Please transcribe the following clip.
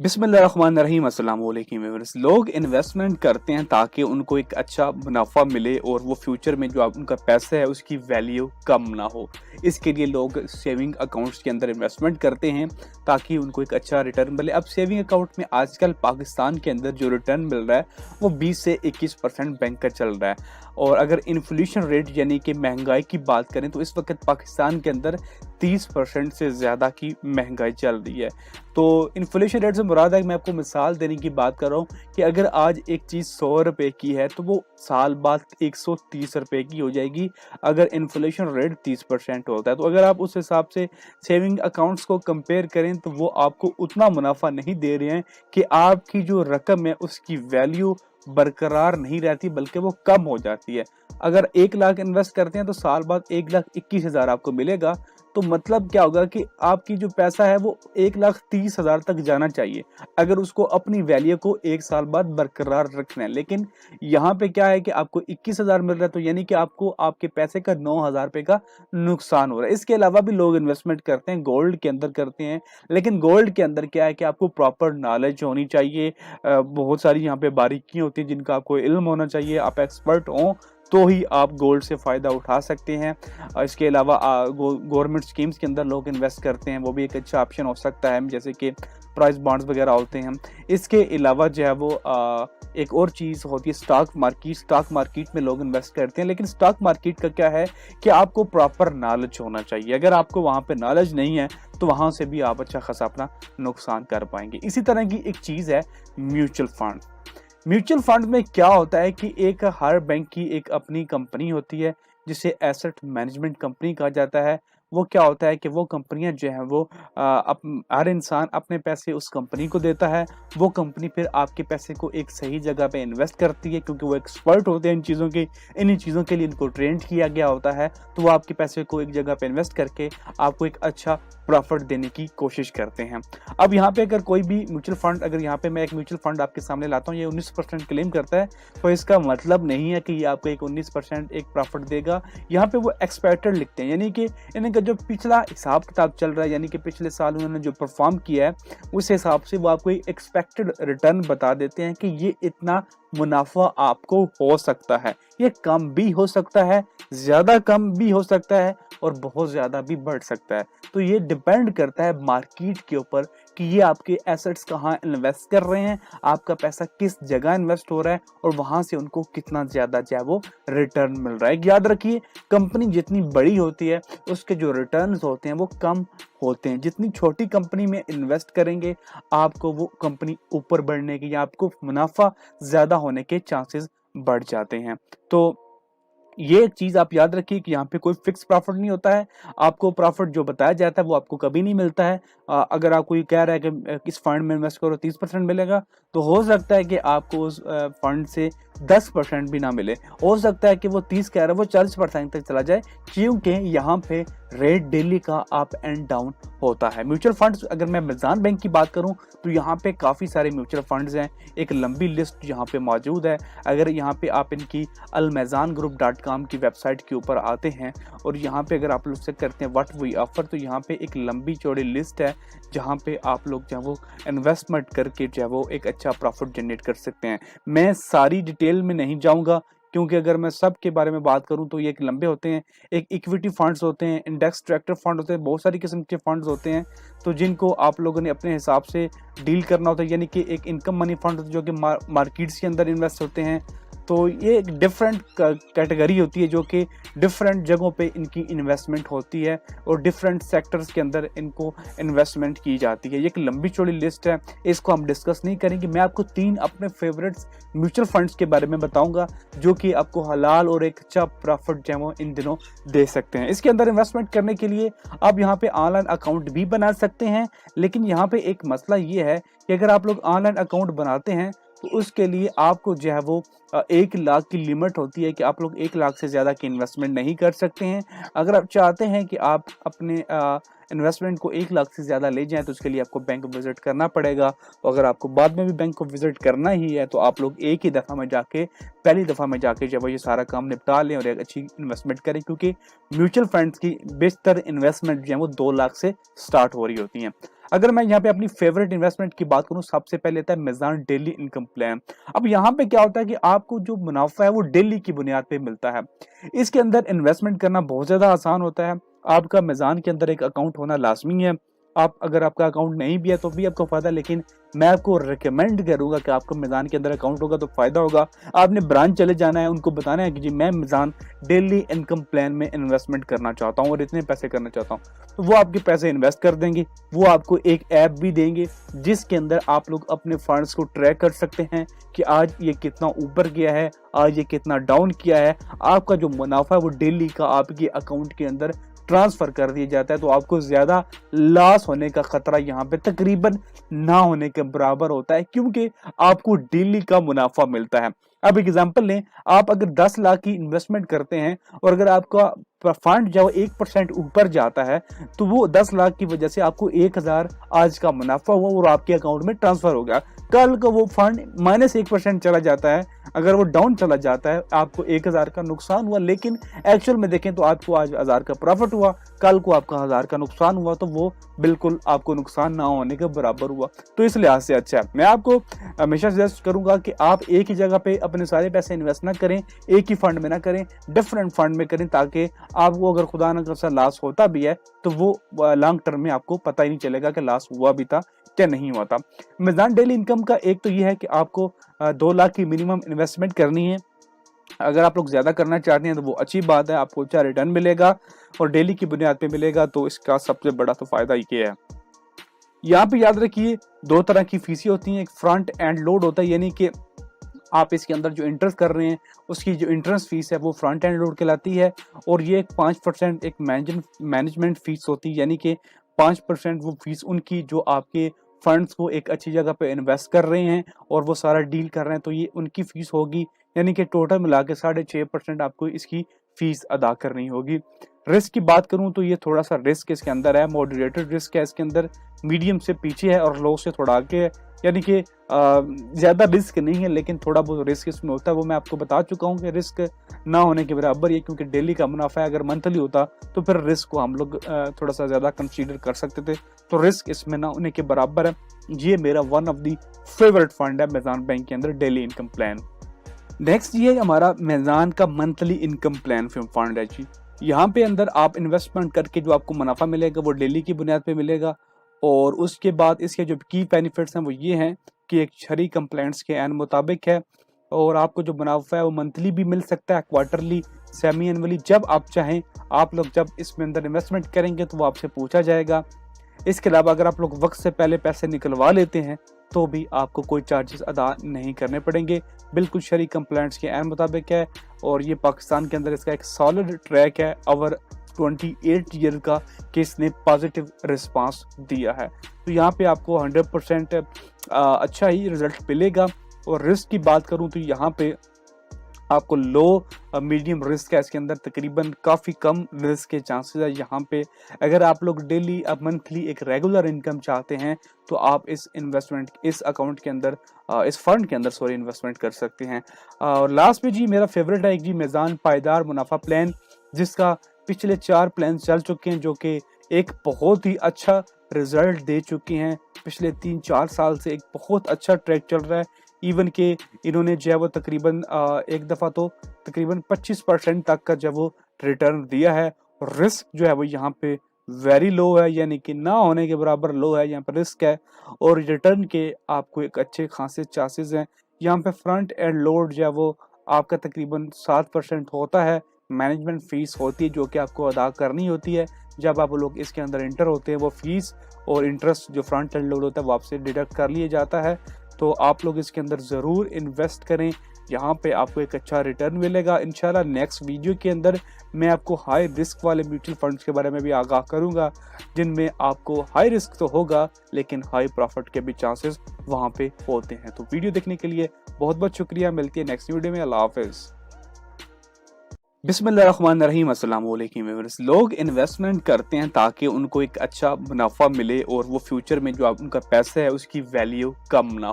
बिस्मिल्लाहिर्रहमानिर्रहीम अस्सलाम वालेकुम व्यूअर्स। लोग इन्वेस्टमेंट करते हैं ताकि उनको एक अच्छा मुनाफा मिले और वो फ्यूचर में जो उनका पैसा है उसकी वैल्यू कम ना हो। इसके लिए लोग सेविंग अकाउंट्स के अंदर इन्वेस्टमेंट करते हैं ताकि उनको एक अच्छा रिटर्न मिले। अब सेविंग अकाउंट में आजकल पाकिस्तान के अंदर जो रिटर्न मिल रहा है वो 20 से 21% बैंक का चल रहा है। और अगर इन्फ्लेशन रेट यानी कि महंगाई की बात करें तो इस वक्त पाकिस्तान के अंदर 30% से ज़्यादा की महंगाई चल रही है। तो इन्फ्लेशन रेट से मुराद है कि मैं आपको मिसाल देने की बात कर रहा हूँ कि अगर आज एक चीज़ 100 रुपए की है तो वो साल बाद 130 रुपए की हो जाएगी अगर इन्फ्लेशन रेट 30% होता है। तो अगर आप उस हिसाब से सेविंग अकाउंट्स को कंपेयर करें तो वो आपको उतना मुनाफा नहीं दे रहे हैं कि आपकी जो रकम है उसकी वैल्यू बरकरार नहीं रहती बल्कि वो कम हो जाती है। अगर 1 लाख इन्वेस्ट करते हैं तो साल बाद 1,21,000 आपको मिलेगा। तो मतलब क्या होगा कि आपकी जो पैसा है वो 1,30,000 तक जाना चाहिए अगर उसको अपनी वैल्यू को 1 साल बाद बरकरार रखना है। लेकिन यहाँ पे क्या है कि आपको 21,000 मिल रहा है तो यानी कि आपको आपके पैसे का 9,000 रुपए का नुकसान हो रहा है। इसके अलावा भी लोग इन्वेस्टमेंट करते हैं, गोल्ड के अंदर करते हैं। लेकिन गोल्ड के अंदर क्या है कि आपको प्रॉपर नॉलेज होनी चाहिए। बहुत सारी यहाँ पे बारीकियां होती हैं जिनका आपको इल्म होना चाहिए, आप एक्सपर्ट हों तो ही आप गोल्ड से फ़ायदा उठा सकते हैं। इसके अलावा गवर्नमेंट स्कीम्स के अंदर लोग इन्वेस्ट करते हैं, वो भी एक अच्छा ऑप्शन हो सकता है, जैसे कि प्राइस बॉन्ड्स वगैरह होते हैं। इसके अलावा जो है वो एक और चीज़ होती है स्टॉक मार्केट में लोग इन्वेस्ट करते हैं। लेकिन स्टॉक मार्केट का क्या है कि आपको प्रॉपर नॉलेज होना चाहिए। अगर आपको वहाँ पे नॉलेज नहीं है तो वहाँ से भी आप अच्छा खासा अपना नुकसान कर पाएंगे। इसी तरह की एक चीज़ है म्यूचुअल फंड। म्यूचुअल फंड में क्या होता है कि एक हर बैंक की एक अपनी कंपनी होती है जिसे एसेट मैनेजमेंट कंपनी कहा जाता है। वो क्या होता है कि वो कंपनियां जो है वो हर इंसान अपने पैसे उस कंपनी को देता है। वो कंपनी फिर आपके पैसे को एक सही जगह पे इन्वेस्ट करती है क्योंकि वो एक्सपर्ट होते हैं इन चीज़ों के, इन्हीं चीज़ों के लिए इनको ट्रेंड किया गया होता है। तो वो आपके पैसे को एक जगह पे इन्वेस्ट करके आपको एक अच्छा प्रॉफिट देने की कोशिश करते हैं। अब यहाँ पे अगर कोई भी म्यूचुअल फंड, अगर यहाँ पे मैं एक म्यूचुअल फंड आपके सामने लाता हूँ, ये 19% क्लेम करता है तो इसका मतलब नहीं है कि ये आपको एक 19% एक प्रॉफिट देगा। यहाँ पे वो एक्सपेक्टेड लिखते हैं, यानी कि इनका जो पिछला हिसाब किताब चल रहा है, यानी कि पिछले साल उन्होंने जो परफॉर्म किया है उस हिसाब से वो आपको एक्सपेक्टेड रिटर्न बता देते हैं कि ये इतना मुनाफा आपको हो सकता है। ये कम भी हो सकता है, ज्यादा कम भी हो सकता है और बहुत ज्यादा भी बढ़ सकता है। तो ये डिपेंड करता है मार्केट के ऊपर कि ये आपके एसेट्स कहाँ इन्वेस्ट कर रहे हैं, आपका पैसा किस जगह इन्वेस्ट हो रहा है और वहां से उनको कितना ज्यादा जो है वो रिटर्न मिल रहा है। याद रखिए, कंपनी जितनी बड़ी होती है उसके जो रिटर्न्स होते हैं वो कम होते हैं। जितनी छोटी कंपनी में इन्वेस्ट करेंगे आपको वो कंपनी ऊपर बढ़ने की या आपको मुनाफा ज्यादा होने के चांसेस बढ़ जाते हैं। तो ये एक चीज आप याद रखिए कि यहाँ पे कोई फिक्स प्रॉफिट नहीं होता है। आपको प्रॉफिट जो बताया जाता है वो आपको कभी नहीं मिलता है। अगर आपको ये कह रहा है कि इस फंड में इन्वेस्ट करो 30% मिलेगा, तो हो सकता है कि आपको उस फंड से 10% भी ना मिले। हो सकता है कि वो 30 कह रहा है वो 40% तक चला जाए, क्योंकि यहाँ पे रेट डेली का अप एंड डाउन होता है। म्यूचुअल फंड्स, अगर मैं मिज़ान बैंक की बात करूं तो यहाँ पे काफ़ी सारे म्यूचुअल फंड्स हैं, एक लंबी लिस्ट यहाँ पे मौजूद है। अगर यहाँ पे आप इनकी almazangroup.com की वेबसाइट के ऊपर आते हैं और यहाँ पे अगर आप लोग चेक करते हैं व्हाट वी ऑफर, तो यहाँ पे एक लंबी चौड़ी लिस्ट है जहाँ पे आप लोग जो है वो इन्वेस्टमेंट करके जो है वो एक अच्छा प्रॉफिट जनरेट कर सकते हैं। मैं सारी डिटेल में नहीं जाऊँगा क्योंकि अगर मैं सब के बारे में बात करूं तो ये एक लंबे होते हैं। एक इक्विटी फंड्स होते हैं, इंडेक्स ट्रैक्टर फंड होते हैं, बहुत सारी किस्म के फंड्स होते हैं तो जिनको आप लोगों ने अपने हिसाब से डील करना होता है। यानी कि एक इनकम मनी फंड जो कि मार्केट्स के अंदर इन्वेस्ट होते हैं। तो ये एक डिफरेंट कैटेगरी होती है जो कि डिफरेंट जगहों पे इनकी इन्वेस्टमेंट होती है और डिफरेंट सेक्टर्स के अंदर इनको इन्वेस्टमेंट की जाती है। ये एक लंबी चौड़ी लिस्ट है, इसको हम डिस्कस नहीं करेंगे। मैं आपको 3 अपने फेवरेट्स म्यूचुअल फंड्स के बारे में बताऊंगा जो कि आपको हलाल और एक अच्छा प्रॉफिट जो है वो इन दिनों दे सकते हैं। इसके अंदर इन्वेस्टमेंट करने के लिए आप यहाँ पे ऑनलाइन अकाउंट भी बना सकते हैं। लेकिन यहाँ पे एक मसला ये है कि अगर आप लोग ऑनलाइन अकाउंट बनाते हैं तो उसके लिए आपको जो है वो 1 लाख की लिमिट होती है कि आप लोग 1 लाख से ज़्यादा की इन्वेस्टमेंट नहीं कर सकते हैं। अगर आप चाहते हैं कि आप अपने इन्वेस्टमेंट को 1 लाख से ज़्यादा ले जाएँ तो उसके लिए आपको बैंक विज़िट करना पड़ेगा। और अगर आपको बाद में भी बैंक को विज़िट करना ही है तो आप लोग एक ही दफ़ा में जाके, पहली दफ़ा में जाके जब ये सारा काम निपटा लें और एक अच्छी इन्वेस्टमेंट करें, क्योंकि म्यूचुअल फंड्स की बेशतर इन्वेस्टमेंट जो है वो 2 लाख से स्टार्ट हो रही होती हैं। अगर मैं यहाँ पे अपनी फेवरेट इन्वेस्टमेंट की बात करूँ, सबसे पहले आता है मीज़ान डेली इनकम प्लान। अब यहाँ पे क्या होता है कि आपको जो मुनाफा है वो डेली की बुनियाद पे मिलता है। इसके अंदर इन्वेस्टमेंट करना बहुत ज़्यादा आसान होता है। आपका मीज़ान के अंदर एक अकाउंट होना लाज़मी है। आप अगर आपका अकाउंट नहीं भी है तो भी आपको फ़ायदा, लेकिन मैं आपको रिकमेंड करूँगा कि आपको मीज़ान के अंदर अकाउंट होगा तो फ़ायदा होगा। आपने ब्रांच चले जाना है, उनको बताना है कि जी मैं मीज़ान डेली इनकम प्लान में इन्वेस्टमेंट करना चाहता हूँ और इतने पैसे करना चाहता हूँ, तो वो आपके पैसे इन्वेस्ट कर देंगे। वो आपको एक ऐप भी देंगे जिसके अंदर आप लोग अपने फंड्स को ट्रैक कर सकते हैं कि आज ये कितना ऊपर गया है, आज ये कितना डाउन किया है। आपका जो मुनाफा है वो डेली का आपके अकाउंट के अंदर ट्रांसफर कर दिया जाता है, तो आपको ज्यादा लॉस होने का खतरा यहाँ पे तकरीबन ना होने के बराबर होता है, क्योंकि आपको डेली का मुनाफा मिलता है। अब एग्जांपल लें, आप अगर 10 लाख की इन्वेस्टमेंट करते हैं और अगर आपका फंड जब 1% ऊपर जाता है तो वो 10 लाख की वजह से आपको 1000 आज का मुनाफा हुआ और आपके अकाउंट में ट्रांसफर हो गया। कल को वो फंड -1% चला जाता है, अगर वो डाउन चला जाता है, आपको 1000 का नुकसान हुआ, लेकिन एक्चुअल में देखें तो आपको आज 1000 का प्रॉफिट हुआ, कल को आपका 1000 का नुकसान हुआ, तो वो बिल्कुल आपको नुकसान ना होने के बराबर हुआ। तो इस लिहाज से अच्छा है। मैं आपको हमेशा सजेस्ट करूंगा कि आप एक ही जगह पे अपने सारे पैसे इन्वेस्ट ना करें, एक ही फंड में ना करें, डिफरेंट फंड में करें, ताकि आपको अगर खुदा न खास्ता लॉस होता भी है तो वो लॉन्ग टर्म में आपको पता ही नहीं चलेगा कि लॉस हुआ भी था क्या नहीं हुआ था। मीज़ान डेली इनकम का एक तो ये है कि आपको 2 लाख की मिनिमम इन्वेस्टमेंट करनी है। अगर आप लोग ज्यादा करना चाहते हैं तो वो अच्छी बात है, आपको अच्छा रिटर्न मिलेगा और डेली की बुनियाद पे मिलेगा, तो इसका सबसे बड़ा तो फायदा ये है। यहाँ पे याद रखिए 2 तरह की फीसें होती हैं, एक फ्रंट एंड लोड होता है, यानी कि आप इसके अंदर जो इंटरेस्ट कर रहे हैं उसकी जो इंटरेस्ट फीस है वो फ्रंट एंड लोड कहलाती है, और ये 5% एक मैनेजमेंट फीस होती है, यानी कि 5% वो फीस उनकी जो आपके फंड्स को एक अच्छी जगह पे इन्वेस्ट कर रहे हैं और वो सारा डील कर रहे हैं, तो ये उनकी फीस होगी, यानी कि टोटल मिला के 6.5% आपको इसकी फीस अदा करनी होगी। रिस्क की बात करूं तो ये थोड़ा सा रिस्क इसके अंदर है, मॉडरेटेड रिस्क है इसके अंदर, मीडियम से पीछे है और लो से थोड़ा आगे है, यानी कि ज़्यादा रिस्क नहीं है लेकिन थोड़ा बहुत रिस्क इसमें होता है। वो मैं आपको बता चुका हूँ कि रिस्क ना होने के बराबर ये, क्योंकि डेली का मुनाफा है, अगर मंथली होता तो फिर रिस्क को हम लोग थोड़ा सा ज़्यादा कंसीडर कर सकते थे, तो रिस्क इसमें ना होने के बराबर है। ये मेरा one of the favourite fund है मीज़ान बैंक के अंदर, डेली इनकम प्लान। नेक्स्ट ये हमारा मीज़ान का मंथली इनकम प्लान फंड है जी। यहाँ पे अंदर आप इन्वेस्टमेंट करके जो आपको मुनाफा मिलेगा वो डेली की बुनियाद पे मिलेगा, और उसके बाद इसके जो की बेनिफिट्स हैं वो ये हैं कि एक शहरी कंप्लेंट्स के एन मुताबिक है, और आपको जो मुनाफा है वो मंथली भी मिल सकता है, क्वार्टरली, सेमी एनुअली, जब आप चाहें। आप लोग जब इसमें अंदर इन्वेस्टमेंट करेंगे तो वो आपसे पूछा जाएगा। इसके अलावा अगर आप लोग वक्त से पहले पैसे निकलवा लेते हैं तो भी आपको कोई चार्जेस अदा नहीं करने पड़ेंगे, बिल्कुल शहरी कंप्लेंट्स के एन मुताबिक है, और ये पाकिस्तान के अंदर इसका एक सॉलिड ट्रैक है ओवर 28 ईयर का कि इसने पॉजिटिव रिस्पांस दिया है। तो यहाँ पे आपको 100% अच्छा ही रिजल्ट मिलेगा। और रिस्क की बात करूँ तो यहाँ पे आपको लो मीडियम रिस्क है इसके अंदर, तकरीबन काफ़ी कम रिस्क के चांसेस है यहाँ पे। अगर आप लोग डेली अब मंथली एक रेगुलर इनकम चाहते हैं तो आप इस अकाउंट के अंदर इस फंड के अंदर इन्वेस्टमेंट कर सकते हैं। और लास्ट पे जी मेरा फेवरेट है एक जी मीज़ान पायदार मुनाफा प्लान, जिसका पिछले 4 प्लान चल चुके हैं जो कि एक बहुत ही अच्छा रिजल्ट दे चुके हैं। पिछले 3-4 साल से एक बहुत अच्छा ट्रैक चल रहा है, इवन के इन्होंने जो है वो तकरीबन एक दफ़ा तो तकरीबन 25% तक का जब वो रिटर्न दिया है। और रिस्क जो है वो यहाँ पे वेरी लो है, यानी कि ना होने के बराबर लो है यहाँ पर रिस्क है, और रिटर्न के आपको एक अच्छे खासे चांसेस हैं। यहाँ पे फ्रंट एंड लोड जो है वो आपका तकरीबन 7% होता है, मैनेजमेंट फीस होती है जो कि आपको अदा करनी होती है जब आप लोग इसके अंदर इंटर होते हैं। वो फीस और इंटरेस्ट जो फ्रंट एंड लोड होता है वो आपसे डिडक्ट कर लिया जाता है। तो आप लोग इसके अंदर ज़रूर इन्वेस्ट करें, यहाँ पे आपको एक अच्छा रिटर्न मिलेगा। इंशाल्लाह नेक्स्ट वीडियो के अंदर मैं आपको हाई रिस्क वाले म्यूचुअल फंड्स के बारे में भी आगाह करूँगा, जिनमें आपको हाई रिस्क तो होगा लेकिन हाई प्रॉफिट के भी चांसेस वहाँ पे होते हैं। तो वीडियो देखने के लिए बहुत बहुत शुक्रिया, मिलती है नेक्स्ट वीडियो में। अल्लाह हाफिज़। बिस्मिल्लाहिर्रहमानिर्रहीम, अस्सलाम वालेकुम व्यूअर्स। लोग इन्वेस्टमेंट करते हैं ताकि उनको एक अच्छा मुनाफा मिले और वो फ्यूचर में जो उनका पैसा है उसकी वैल्यू कम ना